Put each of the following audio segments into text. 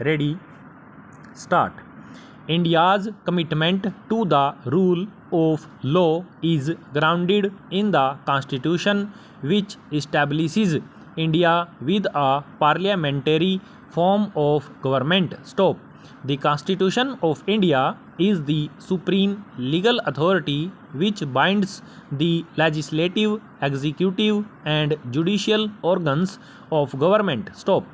Ready, start. India's commitment to the rule of law is grounded in the Constitution, which establishes India with a parliamentary form of government. Stop. The Constitution of India is the supreme legal authority which binds the legislative, executive, and judicial organs of government. Stop.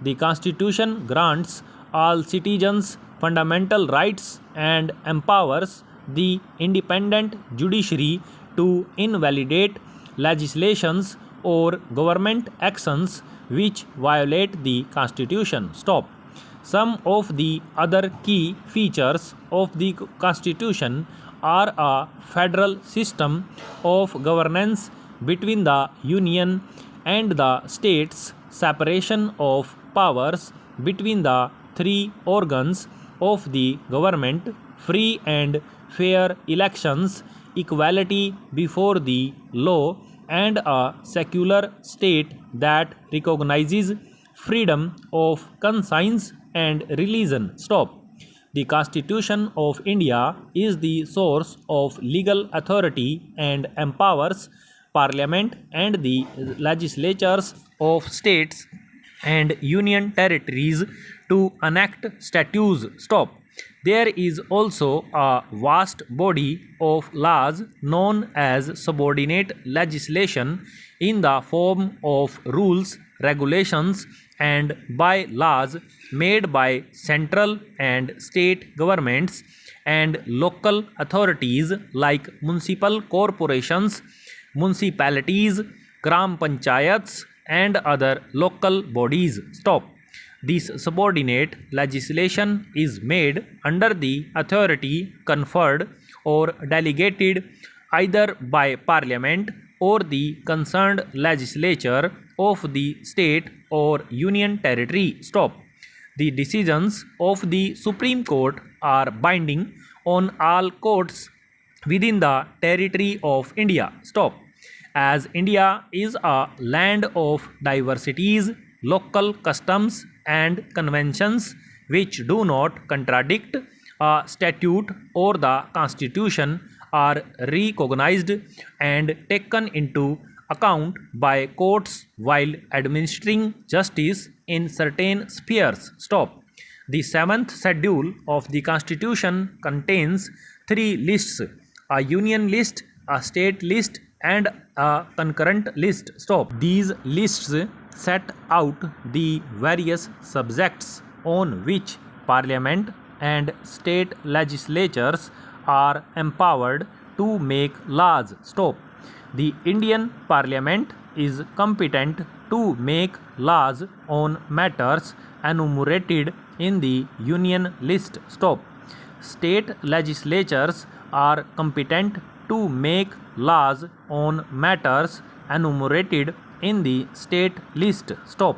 The Constitution grants all citizens fundamental rights and empowers the independent judiciary to invalidate legislations or government actions which violate the Constitution. Stop. Some of the other key features of the Constitution are a federal system of governance between the Union and the states, separation of powers between the three organs of the government, free and fair elections, equality before the law, and a secular state that recognizes freedom of conscience and religion. Stop. The Constitution of India is the source of legal authority and empowers Parliament and the legislatures of states and union territories to enact statutes. Stop. There is also a vast body of laws known as subordinate legislation in the form of rules, regulations, and by-laws made by central and state governments and local authorities like municipal corporations, municipalities, gram panchayats, and other local bodies. Stop. This subordinate legislation is made under the authority conferred or delegated either by Parliament or the concerned legislature of the state or union territory. Stop. The decisions of the Supreme Court are binding on all courts within the territory of India. Stop. As India is a land of diversities, local customs and conventions which do not contradict a statute or the constitution are recognized and taken into account by courts while administering justice in certain spheres. Stop. The 7th schedule of the Constitution contains 3 lists: a union list, a state list, and a concurrent list. Stop. These lists set out the various subjects on which Parliament and state legislatures are empowered to make laws. Stop. The Indian Parliament is competent to make laws on matters enumerated in the Union list. Stop. State legislatures are competent to make laws on matters enumerated in the state list. Stop.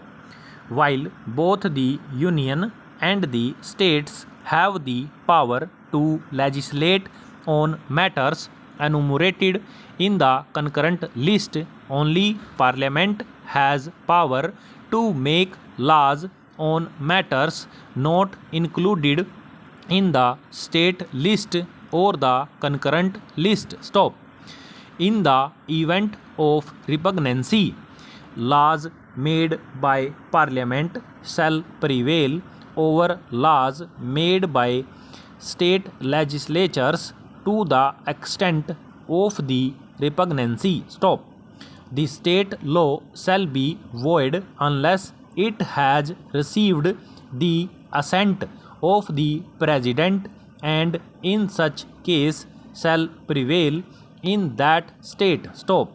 While both the Union and the states have the power to legislate on matters enumerated in the concurrent list, only Parliament has power to make laws on matters not included in the state list or the concurrent list. Stop. In the event of repugnancy, laws made by Parliament shall prevail over laws made by state legislatures to the extent of the repugnancy. Stop. The state law shall be void unless it has received the assent of the President, and in such case shall prevail in that state. Stop.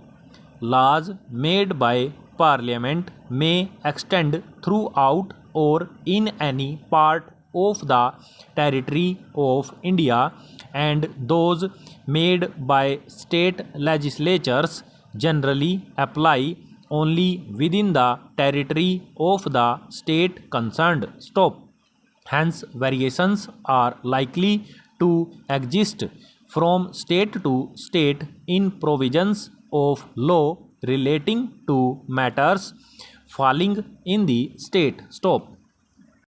Laws made by Parliament may extend throughout or in any part of the territory of India, and those made by state legislatures generally apply only within the territory of the state concerned. Stop. Hence, variations are likely to exist from state to state in provisions of law relating to matters falling in the state. Stop.